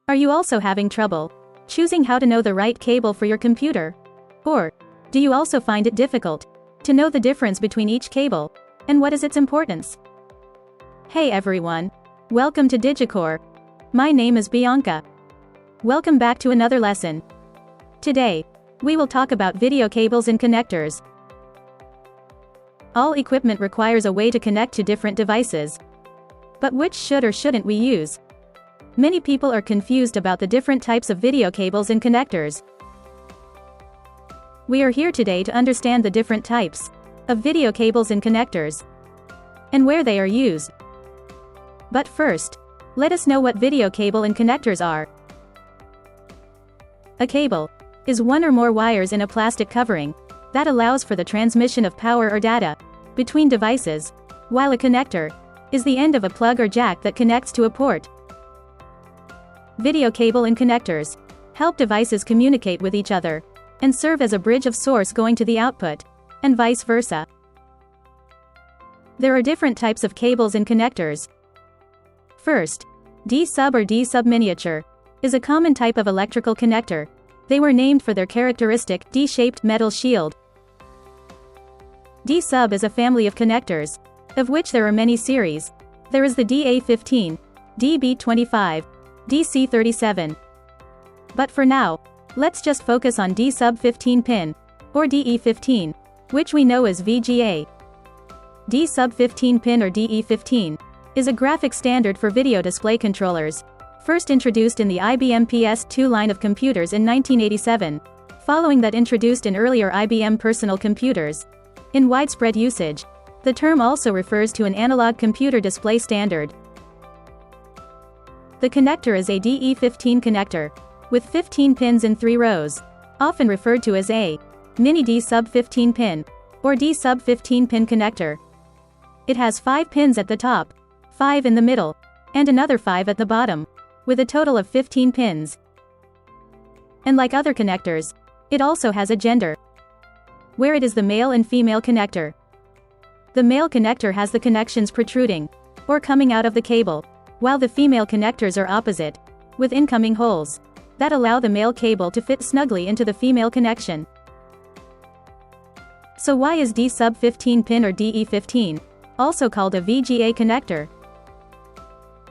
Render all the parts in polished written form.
Are you also having trouble choosing how to know the right cable for your computer? Or do you also find it difficult to know the difference between each cable and what is its importance? Hey everyone, welcome to DigiCore. My name is Bianca. Welcome back to another lesson. Today, we will talk about video cables and connectors. All equipment requires a way to connect to different devices. But which should or shouldn't we use? Many people are confused about the different types of video cables and connectors. We are here today to understand the different types of video cables and connectors and where they are used. But first, let us know what video cable and connectors are. A cable is one or more wires in a plastic covering that allows for the transmission of power or data between devices, while a connector is the end of a plug or jack that connects to a port. Video cable and connectors help devices communicate with each other and serve as a bridge of source going to the output, and vice versa. There are different types of cables and connectors. First, D-sub or D-SUBMINIATURE is a common type of electrical connector. They were named for their characteristic D-shaped metal shield. D-sub is a family of connectors, of which there are many series. There is the DA15, DB25, DC37. But for now, let's just focus on D-sub 15 pin, or DE15, which we know as VGA. D-sub 15 pin or DE15 is a graphic standard for video display controllers, first introduced in the IBM PS2 line of computers in 1987, following that introduced in earlier IBM personal computers. In widespread usage, the term also refers to an analog computer display standard. The connector is a DE15 connector, with 15 pins in 3 rows, often referred to as a mini D-sub 15 pin, or D-sub 15 pin connector. It has 5 pins at the top, 5 in the middle, and another 5 at the bottom, with a total of 15 pins. And like other connectors, it also has a gender, where it is the male and female connector. The male connector has the connections protruding, or coming out of the cable, while the female connectors are opposite, with incoming holes that allow the male cable to fit snugly into the female connection. So why is D-sub 15 pin or DE15 also called a VGA connector?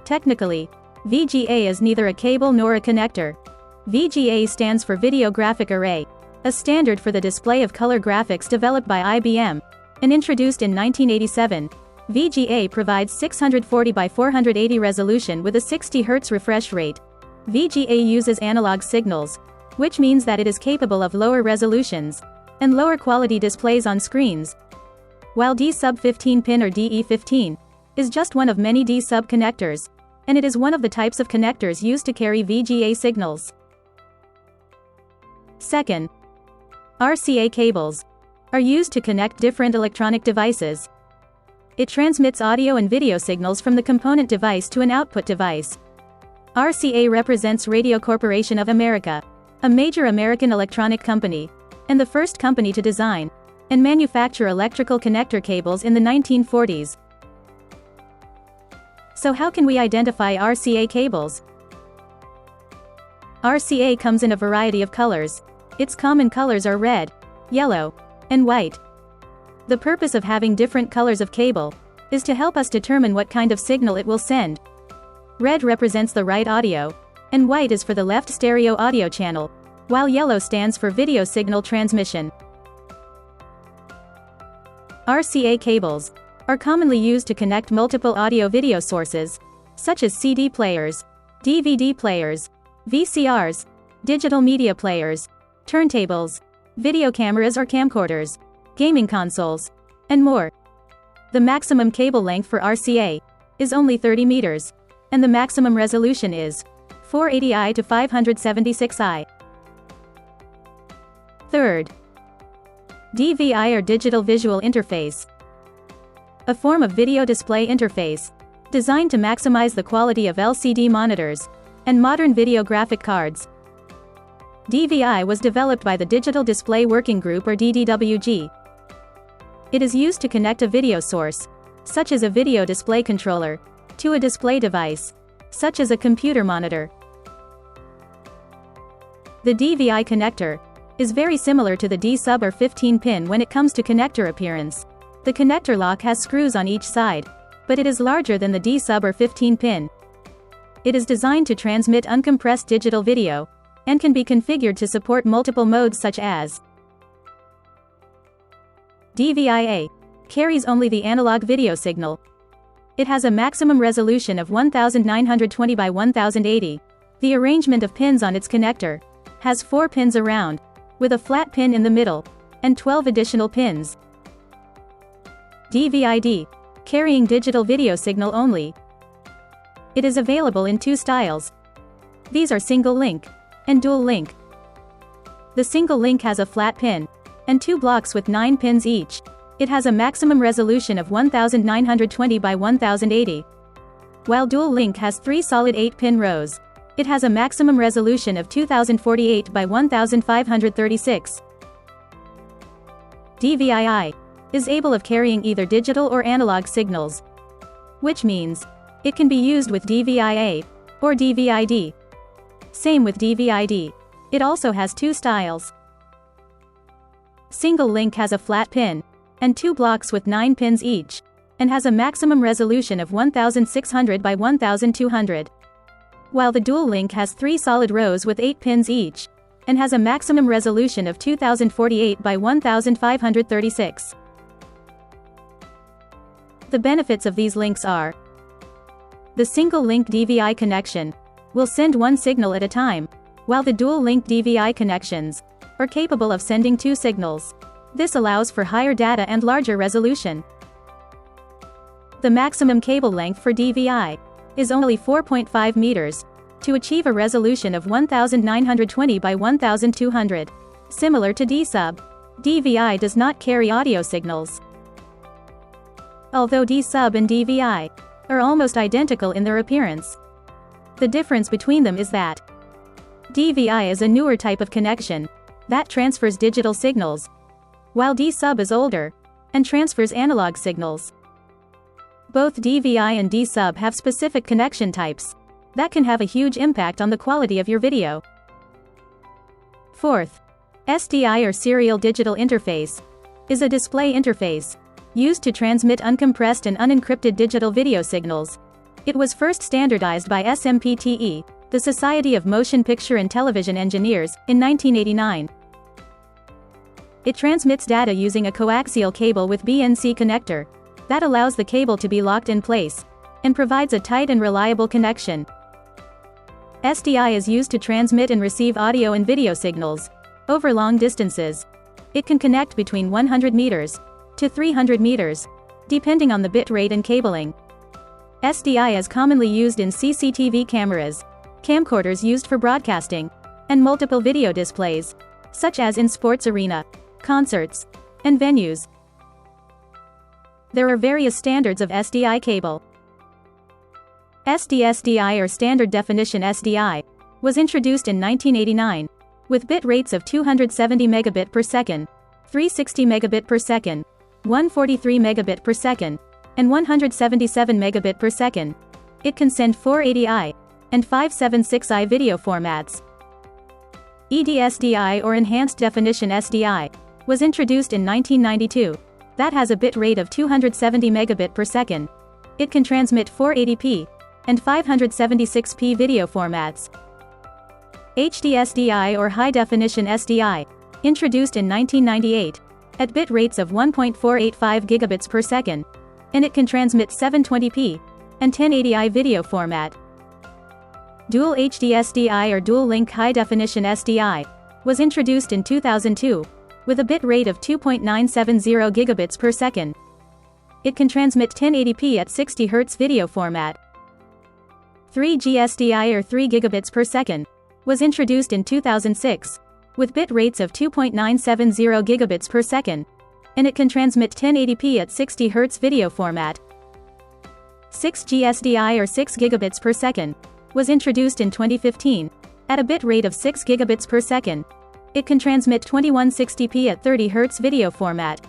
Technically, VGA is neither a cable nor a connector. VGA stands for Video Graphic Array, a standard for the display of color graphics developed by IBM and introduced in 1987. VGA provides 640 by 480 resolution with a 60 Hz refresh rate. VGA uses analog signals, which means that it is capable of lower resolutions and lower quality displays on screens. While D-sub 15 pin or DE15 is just one of many D-sub connectors, and it is one of the types of connectors used to carry VGA signals. Second, RCA cables are used to connect different electronic devices. It transmits audio and video signals from the component device to an output device. RCA represents Radio Corporation of America, a major American electronic company, and the first company to design and manufacture electrical connector cables in the 1940s. So how can we identify RCA cables? RCA comes in a variety of colors. Its common colors are red, yellow, and white. The purpose of having different colors of cable is to help us determine what kind of signal it will send. Red represents the right audio, and white is for the left stereo audio channel, while yellow stands for video signal transmission. RCA cables are commonly used to connect multiple audio-video sources, such as CD players, DVD players, VCRs, digital media players, turntables, video cameras or camcorders, gaming consoles, and more. The maximum cable length for RCA is only 30 meters, and the maximum resolution is 480i to 576i. Third, DVI or Digital Visual Interface, a form of video display interface designed to maximize the quality of LCD monitors and modern video graphic cards. DVI was developed by the Digital Display Working Group or DDWG. It is used to connect a video source, such as a video display controller, to a display device, such as a computer monitor. The DVI connector is very similar to the D-sub or 15 pin when it comes to connector appearance. The connector lock has screws on each side, but it is larger than the D-sub or 15 pin. It is designed to transmit uncompressed digital video, and can be configured to support multiple modes such as DVI-A carries only the analog video signal. It has a maximum resolution of 1920 by 1080. The arrangement of pins on its connector has 4 pins around, with a flat pin in the middle, and 12 additional pins. DVI-D, carrying digital video signal only. It is available in 2 styles. These are single link and dual link. The single link has a flat pin and 2 blocks with 9 pins each. It has a maximum resolution of 1920 by 1080. While dual link has 3 solid 8-pin rows. It has a maximum resolution of 2048 by 1536. DVI-I is able of carrying either digital or analog signals, which means it can be used with DVI-A or DVI-D. Same with DVI-D. It also has 2 styles. Single link has a flat pin and 2 blocks with 9 pins each, and has a maximum resolution of 1600 by 1200. While the dual link has 3 solid rows with 8 pins each, and has a maximum resolution of 2048 by 1536. The benefits of these links are: the single link DVI connection will send 1 signal at a time, while the dual link DVI connections are capable of sending 2 signals. This allows for higher data and larger resolution. The maximum cable length for DVI is only 4.5 meters, to achieve a resolution of 1920 by 1200. Similar to D-sub, DVI does not carry audio signals. Although D-sub and DVI are almost identical in their appearance, the difference between them is that DVI is a newer type of connection that transfers digital signals, while D-sub is older and transfers analog signals. Both DVI and D-sub have specific connection types that can have a huge impact on the quality of your video. Fourth, SDI or Serial Digital Interface is a display interface used to transmit uncompressed and unencrypted digital video signals. It was first standardized by SMPTE, the Society of Motion Picture and Television Engineers, in 1989. It transmits data using a coaxial cable with BNC connector that allows the cable to be locked in place and provides a tight and reliable connection. SDI is used to transmit and receive audio and video signals over long distances. It can connect between 100 meters to 300 meters, depending on the bit rate and cabling. SDI is commonly used in CCTV cameras, camcorders used for broadcasting, and multiple video displays, such as in sports arena, concerts, and venues. There are various standards of SDI cable. SDI or Standard Definition SDI was introduced in 1989, with bit rates of 270 megabit per second, 360 megabit per second, 143 megabit per second, and 177 megabit per second. It can send 480i and 576i video formats. EDSDI or Enhanced Definition SDI was introduced in 1992. That has a bit rate of 270 megabit per second. It can transmit 480p and 576p video formats. HDSDI or High Definition SDI, introduced in 1998, at bit rates of 1.485 gigabits per second, and it can transmit 720p and 1080i video format. Dual HDSDI or Dual Link High Definition SDI was introduced in 2002, with a bit rate of 2.970 gigabits per second. It can transmit 1080p at 60 Hz video format. 3G SDI or 3 gigabits per second was introduced in 2006, with bit rates of 2.970 gigabits per second, and it can transmit 1080p at 60 Hz video format. 6G SDI or 6 gigabits per second was introduced in 2015, at a bit rate of 6 gigabits per second. It can transmit 2160p at 30 Hz video format.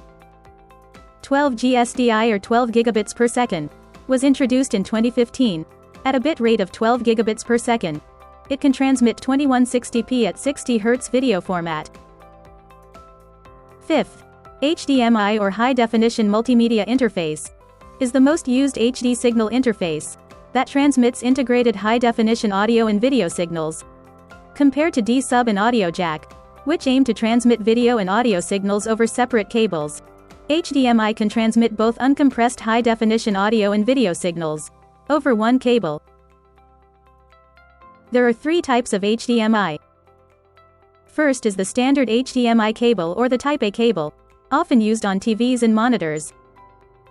12G SDI or 12 gigabits per second was introduced in 2015, at a bit rate of 12 gigabits per second. It can transmit 2160p at 60 Hz video format. Fifth, HDMI or High Definition Multimedia Interface is the most used HD signal interface that transmits integrated high-definition audio and video signals. Compared to D-Sub and audio jack, which aim to transmit video and audio signals over separate cables, HDMI can transmit both uncompressed high-definition audio and video signals over one cable. There are three types of HDMI. First is the standard HDMI cable or the Type A cable, often used on TVs and monitors.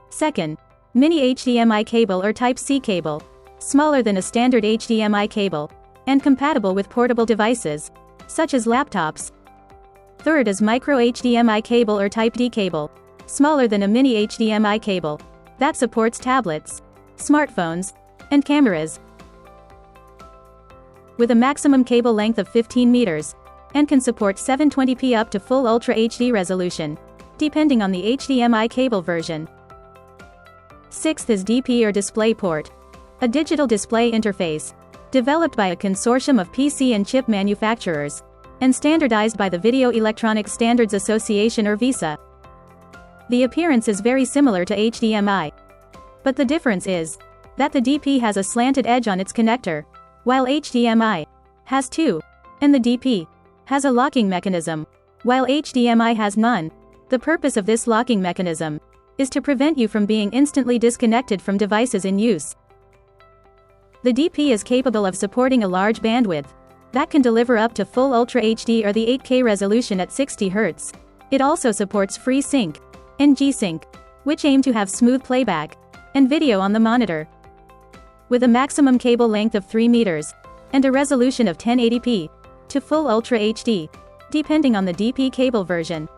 Second, mini HDMI cable or Type C cable, smaller than a standard HDMI cable, and compatible with portable devices, such as laptops. Third is micro HDMI cable or Type D cable, smaller than a mini HDMI cable, that supports tablets, smartphones, and cameras. With a maximum cable length of 15 meters, and can support 720p up to full Ultra HD resolution, depending on the HDMI cable version. Sixth is DP or DisplayPort, a digital display interface, developed by a consortium of PC and chip manufacturers, and standardized by the Video Electronics Standards Association or VESA. The appearance is very similar to HDMI. But the difference is that the DP has a slanted edge on its connector, while HDMI has two, and the DP has a locking mechanism, while HDMI has none. The purpose of this locking mechanism is to prevent you from being instantly disconnected from devices in use. The DP is capable of supporting a large bandwidth that can deliver up to full Ultra HD or the 8K resolution at 60 Hz. It also supports FreeSync and G-Sync, which aim to have smooth playback and video on the monitor. With a maximum cable length of 3 meters and a resolution of 1080p to full Ultra HD, depending on the DP cable version.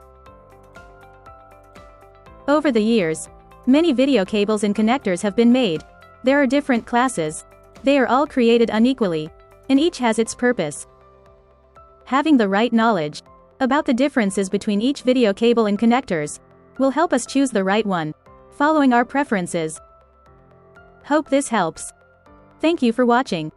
Over the years, many video cables and connectors have been made. There are different classes. They are all created unequally, and each has its purpose. Having the right knowledge about the differences between each video cable and connectors will help us choose the right one, following our preferences. Hope this helps. Thank you for watching.